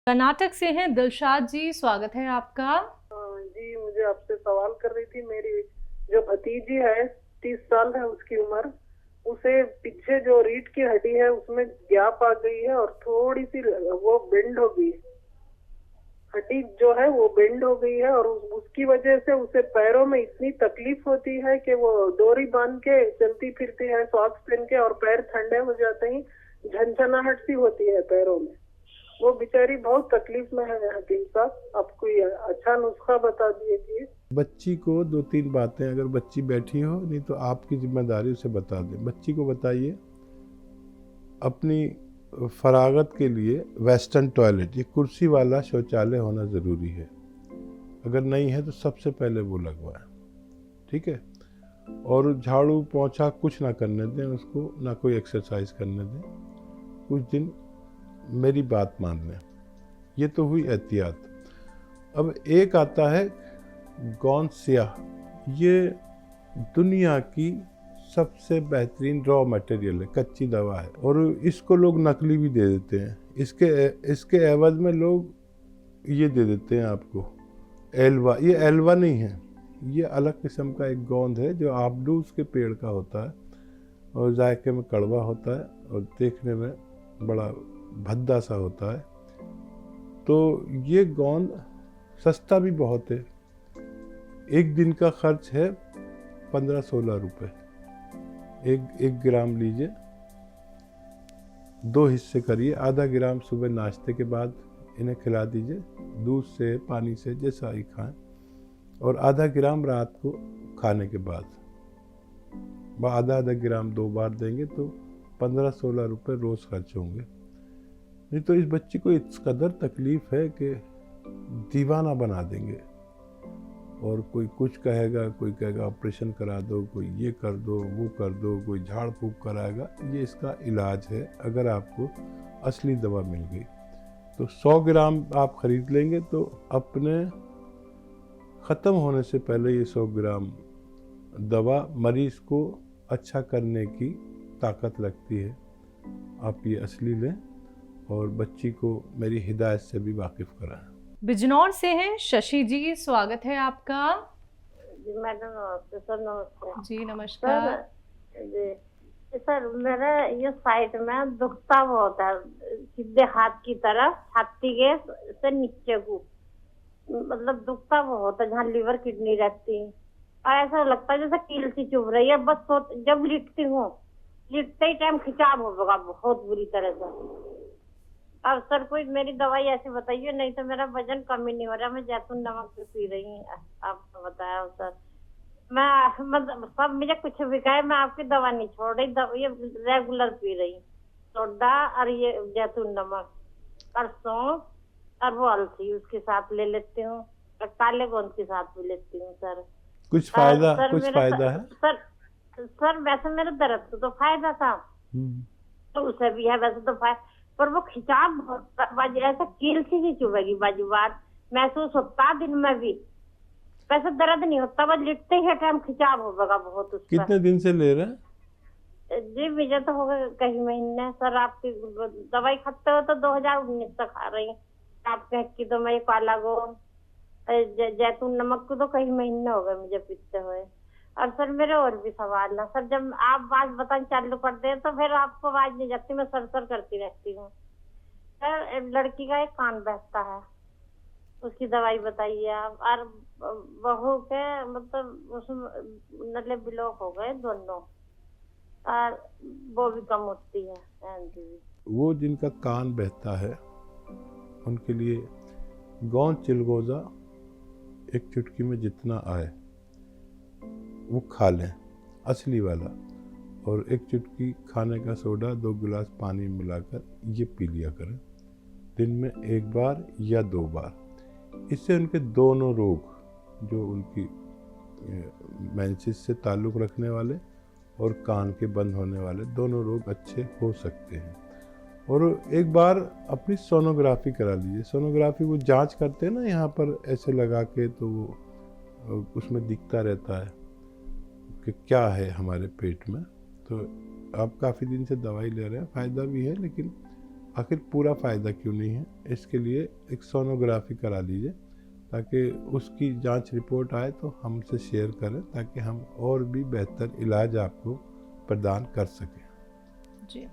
कर्नाटक से हैं दिलशाद जी, स्वागत है आपका। जी, मुझे आपसे सवाल कर रही थी। मेरी जो भतीजी है, 30 साल है उसकी उम्र। उसे पीछे जो रीढ़ की हड्डी है उसमें गैप आ गई है और थोड़ी सी वो बेंड हो गई। हड्डी जो है वो बेंड हो गई है और उसकी वजह से उसे पैरों में इतनी तकलीफ होती है कि वो डोरी बांध के चलती फिरती है, सॉक्स पहन के, और पैर ठंडे हो जाते ही झनझनाहट सी होती है पैरों में। वो बेचारी बहुत तकलीफ में है हकीम साहब। आप कोई अच्छा नुस्खा बता दीजिए। बच्ची को 2-3 बातें, अगर बच्ची बैठी हो, नहीं तो आपकी जिम्मेदारी उसे बता दें। बच्ची को बताइए अपनी फरागत के लिए वेस्टर्न टॉयलेट, ये कुर्सी वाला शौचालय होना ज़रूरी है। अगर नहीं है तो सबसे पहले वो लगवाएं, ठीक है। और झाड़ू पोंछा कुछ ना करने दें उसको, ना कोई एक्सरसाइज करने दें। कुछ दिन मेरी बात मान लें। ये तो हुई एहतियात। अब एक आता है गौंद स्याह। ये दुनिया की सबसे बेहतरीन रॉ मटेरियल है, कच्ची दवा है, और इसको लोग नकली भी दे देते हैं। इसके एवज में लोग ये दे देते हैं आपको एल्वा। ये एल्वा नहीं है, ये अलग किस्म का एक गोंद है जो आबडूस के पेड़ का होता है और जायके में कड़वा होता है और देखने में बड़ा भद्दा सा होता है। तो ये गोंद सस्ता भी बहुत है। एक दिन का खर्च है 15-16 रुपये। एक ग्राम लीजिए, 2 हिस्से करिए। आधा ग्राम सुबह नाश्ते के बाद इन्हें खिला दीजिए, दूध से पानी से जैसा ही खाएं, और आधा ग्राम रात को खाने के बाद। आधा ग्राम 2 बार देंगे तो 15-16 रुपये रोज़ खर्च होंगे। नहीं तो इस बच्ची को इस कदर तकलीफ़ है कि दीवाना बना देंगे। और कोई कुछ कहेगा, कोई कहेगा ऑपरेशन करा दो, कोई ये कर दो, वो कर दो, कोई झाड़ फूंक कराएगा। ये इसका इलाज है। अगर आपको असली दवा मिल गई तो 100 ग्राम आप खरीद लेंगे तो अपने ख़त्म होने से पहले ये 100 ग्राम दवा मरीज़ को अच्छा करने की ताकत रखती है। आप ये असली लें और बच्ची को मेरी हिदायत से भी वाकिफ़ कराएं। बिजनौर से हैं शशि जी, स्वागत है आपका। जी मैडम नमस्ते। सर नमस्ते। जी नमस्कार। जी सर, मेरा ये साइड में दुखता बहुत है, सीधे हाथ की तरफ, छाती के से नीचे को, मतलब दुखता बहुत है, जहाँ लीवर किडनी रहती है। और ऐसा लगता है जैसे कील सी चुभ रही है। बस जब लिटती हूँ, लिटते ही टाइम खिंचाव होगा बहुत बुरी तरह से। अब सर कोई मेरी दवाई ऐसी बताइए, नहीं तो मेरा वजन कम ही नहीं हो रहा। मैं जैतून नमक भी पी रही हूँ, आपको बताया सर। मैं मतलब सब मुझे कुछ भी कहे, मैं आपकी दवा नहीं छोड़ रही, ये रेगुलर पी रही हूँ। सोडा और ये जैतून नमक और सौंफ और वो अलसी उसके साथ ले लेती हूँ, और काले गोंद के साथ भी लेती हूँ सर। कुछ फायदा है सर वैसे मेरे दर्द से तो फायदा था, तो उसे भी है वैसे तो फायदा, पर वो खिंचाव ऐसा कील सी चुभेगी बाजूबार महसूस होता दिन में भी। वैसे दर्द नहीं होता, बस लिटते ही टाइम खिंचाव होगा बहुत। उस कितने दिन से ले रहे हैं? जी मुझे तो हो गए कई महीने सर। आपकी दवाई खाते हो तो 2019 तक खा रही हूँ। आप कह की तो मैं काला गोंद जैतून नमक को तो कई महीने हो गए मुझे पीते हुए। और सर मेरे और भी सवाल है सर। जब आप बात बताना चालू करते हैं तो फिर आपको आवाज नहीं जाती, मैं सर करती रहती हूँ सर। लड़की का एक कान बहता है, उसकी दवाई बताइए आप। और बहू के मतलब उसमें नले ब्लॉक हो गए दोनों, और वो भी कम होती है। वो जिनका कान बहता है उनके लिए गोंद चिलगोजा एक चुटकी में जितना आए वो खा लें, असली वाला। और एक चुटकी खाने का सोडा 2 गिलास पानी मिलाकर ये पी लिया करें, दिन में 1 बार या 2 बार। इससे उनके दोनों रोग, जो उनकी मेंसेस से ताल्लुक़ रखने वाले और कान के बंद होने वाले, दोनों रोग अच्छे हो सकते हैं। और एक बार अपनी सोनोग्राफी करा लीजिए। सोनोग्राफी वो जांच करते हैं ना यहाँ पर ऐसे लगा के, तो वो उसमें दिखता रहता है कि क्या है हमारे पेट में। तो आप काफ़ी दिन से दवाई ले रहे हैं, फ़ायदा भी है, लेकिन आखिर पूरा फ़ायदा क्यों नहीं है। इसके लिए एक सोनोग्राफी करा लीजिए ताकि उसकी जांच रिपोर्ट आए तो हमसे शेयर करें ताकि हम और भी बेहतर इलाज आपको प्रदान कर सकें।